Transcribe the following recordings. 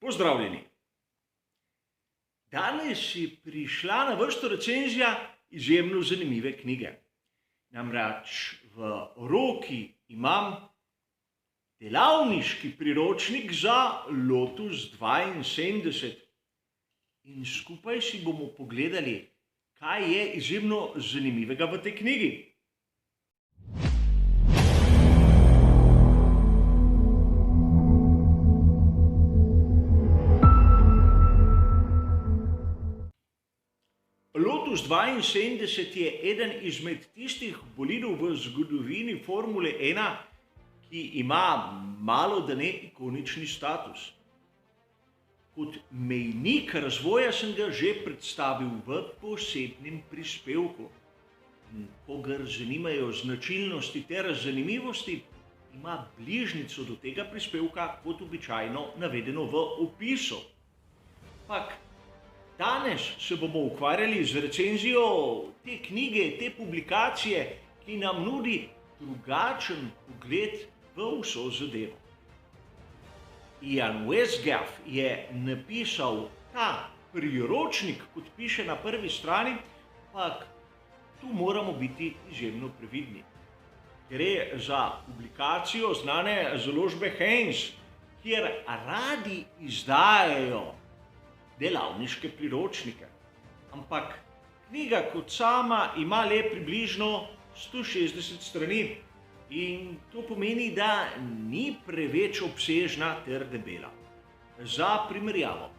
Pozdravljeni! Danes je prišla na vrsto recenzija izjemno zanimive knjige. Namreč v roki imam delavniški priročnik za Lotus 72 in skupaj si bomo pogledali, kaj je izjemno zanimivega v tej knjigi. Lotus 72 je eden izmed tistih bolidov v zgodovini Formule 1, ki ima malodane ikonični status. Kot mejnik razvoja sem ga že predstavil v posebnem prispevku. In kogar zanimajo značilnosti ter zanimivosti, ima bližnjico do tega prispevka kot običajno navedeno v opisu. Danes se bomo ukvarjali z recenzijo te knjige, te publikacije, ki nam nudi drugačen pogled v vso zadevo. Ian Westgaff je napisal ta priročnik, kot piše na prvi strani, ampak tu moramo biti izjemno previdni. Gre za publikacijo znane založbe Haynes, kjer radi izdajajo delavniške priročnike. Ampak knjiga kot sama ima le približno 160 strani in to pomeni, da ni preveč obsežna ter debela. Za primerjavo,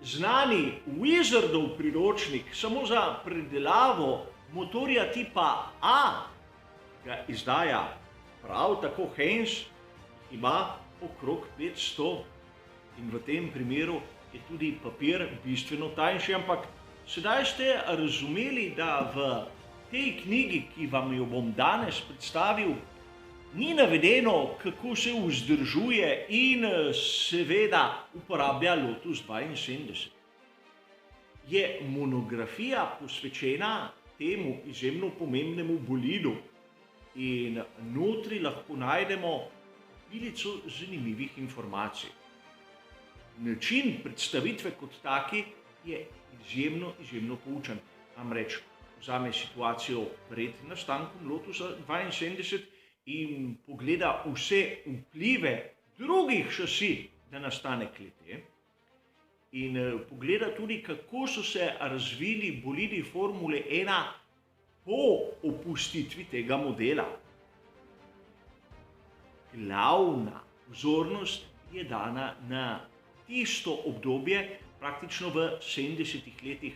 znani Wizardov priročnik samo za predelavo motorja tipa A, ga izdaja prav tako Haynes, ima okrog 500 in v tem primeru je tudi papir bistveno tanjši, ampak sedaj ste razumeli, da v tej knjigi, ki vam jo bom danes predstavil, ni navedeno, kako se vzdržuje in seveda uporablja Lotus 72. Je monografija posvečena temu izjemno pomembnemu bolidu in notri lahko najdemo bilico zanimivih informacij. Način predstavitve kot taki je izjemno poučen. Namreč vzame situacijo pred nastankom Lotusa 72 in pogleda vse vplive drugih šasi na nastanek le-te in pogleda tudi, kako so se razvili bolidi Formule 1 po opustitvi tega modela. Glavna pozornost je dana na tisto obdobje, praktično v 70 letih,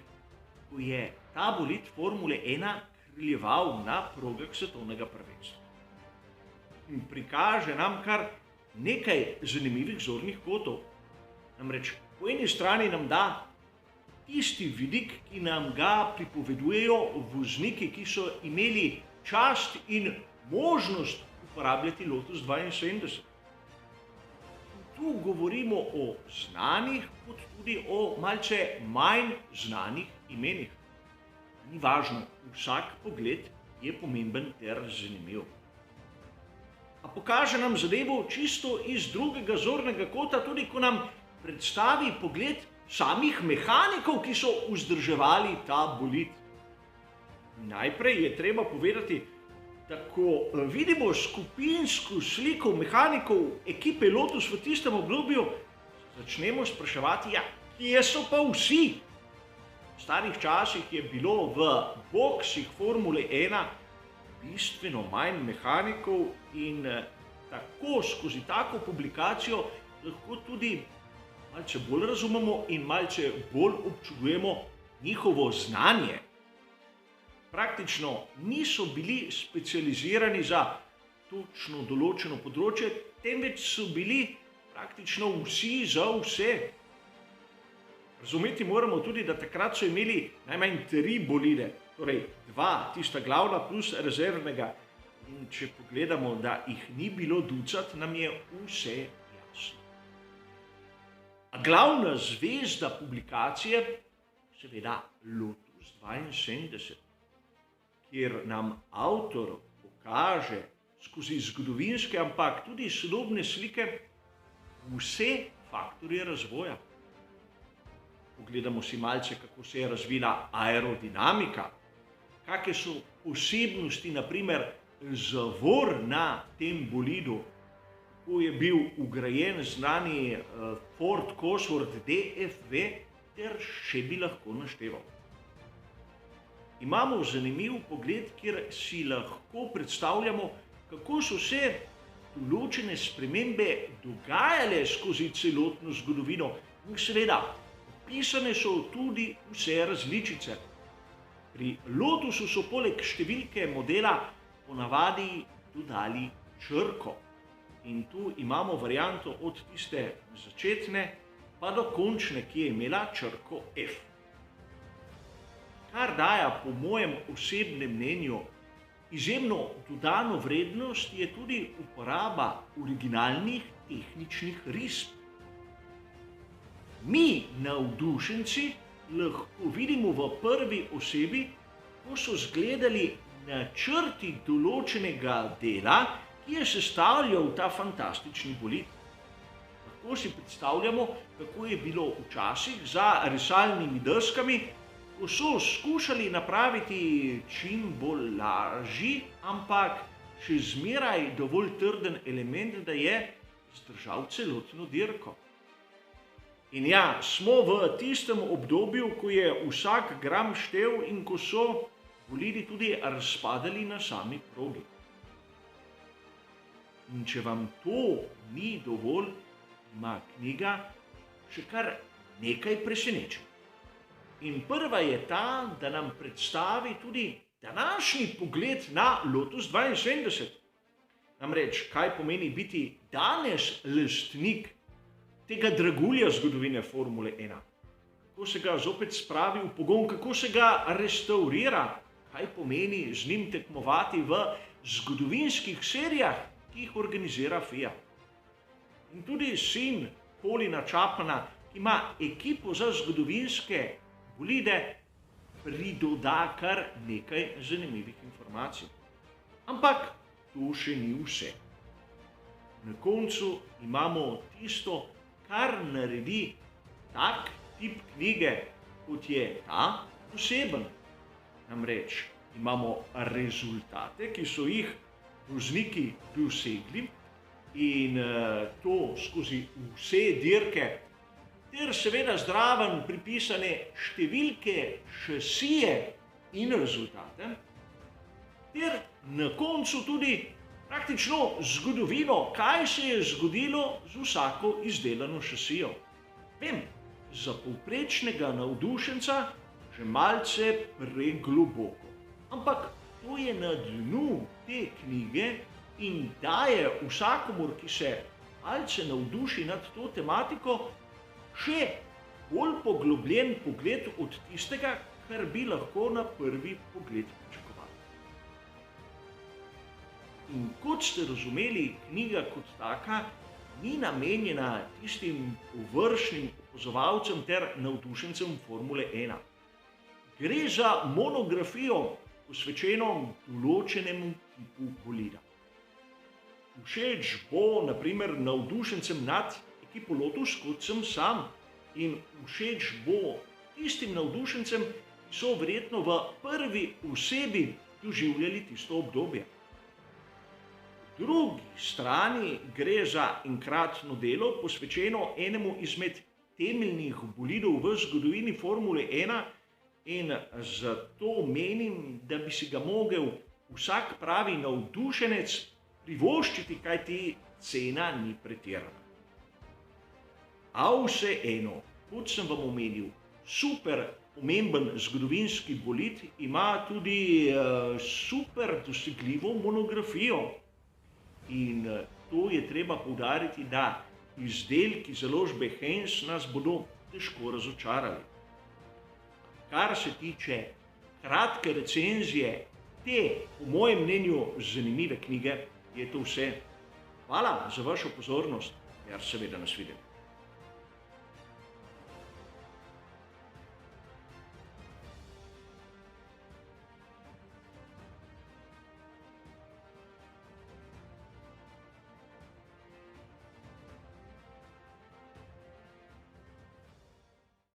ko je ta bolid Formule 1 kraljeval na progah svetovnega prvenstva. In prikaže nam kar nekaj zanimivih zornih kotov. Namreč po eni strani nam da tisti vidik, ki nam ga pripovedujejo vozniki, ki so imeli čast in možnost uporabljati Lotus 72. Tu govorimo o znanih, kot tudi o malce manj znanih imenih. Ni važno, vsak pogled je pomemben ter zanimiv. A pokaže nam zadevo čisto iz drugega zornega kota, tudi ko nam predstavi pogled samih mehanikov, ki so vzdrževali ta bolid. Najprej je treba povedati, da ko vidimo skupinsko sliko mehanikov ekipe Lotus v tistem obdobju, začnemo spraševati, kje so pa vsi? V starih časih je bilo v boksih Formule 1 bistveno manj mehanikov in tako skozi tako publikacijo lahko tudi malce bolj razumemo in malce bolj občudujemo njihovo znanje. Praktično niso bili specializirani za točno določeno področje, temveč so bili praktično vsi za vse. Razumeti moramo tudi, da takrat so imeli najmanj 3 bolide, torej 2, tista glavna plus rezervnega. In če pogledamo, da jih ni bilo ducat, nam je vse jasno. A glavna zvezda publikacije, seveda Lotus 72. Kjer nam avtor pokaže skozi zgodovinske, ampak tudi sodobne slike vse faktorji razvoja. Pogledamo si malce, kako se je razvila aerodinamika, kakšne so posebnosti, naprimer zavor na tem bolidu, ko je bil vgrajen znani Ford Cosworth DFV, ter še bi lahko našteval. Imamo zanimiv pogled, kjer si lahko predstavljamo, kako so se določene spremembe dogajale skozi celotno zgodovino in seveda opisane so tudi vse različice. Pri Lotusu so poleg številke modela ponavadi dodali črko in tu imamo varianto od tiste začetne pa do končne, ki je imela črko F. Kar daje po mojem osebnem mnenju izjemno dodano vrednost, je tudi uporaba originalnih tehničnih risb. Mi, navdušenci, lahko vidimo v prvi osebi, ko so izgledali načrti določenega dela, ki je sestavljal ta fantastični bolid. Lahko si predstavljamo, kako je bilo včasih za risalnimi deskami, ko so skušali napraviti čim bolj lažji, ampak še zmeraj dovolj trden element, da je zdržal celotno dirko. In ja, smo v tistem obdobju, ko je vsak gram štel in ko so bolidi tudi razpadali na sami progi. In če vam to ni dovolj, ima knjiga še kar nekaj presenečenj. In prva je ta, da nam predstavi tudi današnji pogled na Lotus 72. Namreč, kaj pomeni biti danes lastnik tega dragulja zgodovine Formule 1. Kako se ga zopet spravi v pogon, kako se ga restaurira, kaj pomeni z njim tekmovati v zgodovinskih serijah, ki jih organizira FIA. In tudi sin Colina Chapmana, ki ima ekipo za zgodovinske bolide, pridoda kar nekaj zanimivih informacij. Ampak to še ni vse. Na koncu imamo tisto, kar naredi tak tip knjige, kot je ta, poseben. Namreč imamo rezultate, ki so jih vozniki dosegli in to skozi vse dirke, ter seveda zraven pripisane številke, šasije in rezultate, ter na koncu tudi praktično zgodovino, kaj se je zgodilo z vsako izdelano šasijo. Vem, za povprečnega navdušenca že malce pregloboko, ampak to je na dnu te knjige in daje vsakomur, ki se malce navduši nad to tematiko, še bolj poglobljen pogled od tistega, kar bi lahko na prvi pogled pričakovali. In kot ste razumeli, knjiga kot taka ni namenjena tistim površnim opazovalcem ter navdušencem Formule 1. Gre za monografijo, posvečeno določenemu tipu bolida. Všeč bo naprimer navdušencem nad ekipo Lotus, kot sem sam, in všeč bo tistim navdušencem, ki so verjetno v prvi osebi doživljali tisto obdobje. Po drugi strani gre za enkratno delo, posvečeno enemu izmed temeljnih bolidov v zgodovini Formule 1 in zato menim, da bi si ga mogel vsak pravi navdušenec privoščiti, kajti cena ni pretirana. A vseeno, kot sem vam omenil, super pomemben zgodovinski bolid ima tudi super dosegljivo monografijo. In to je treba poudariti, da izdelki založbe Heinz nas bodo težko razočarali. Kar se tiče kratke recenzije te, po mojem mnenju, zanimive knjige, je to vse. Hvala za vašo pozornost, ter seveda nasvidenje.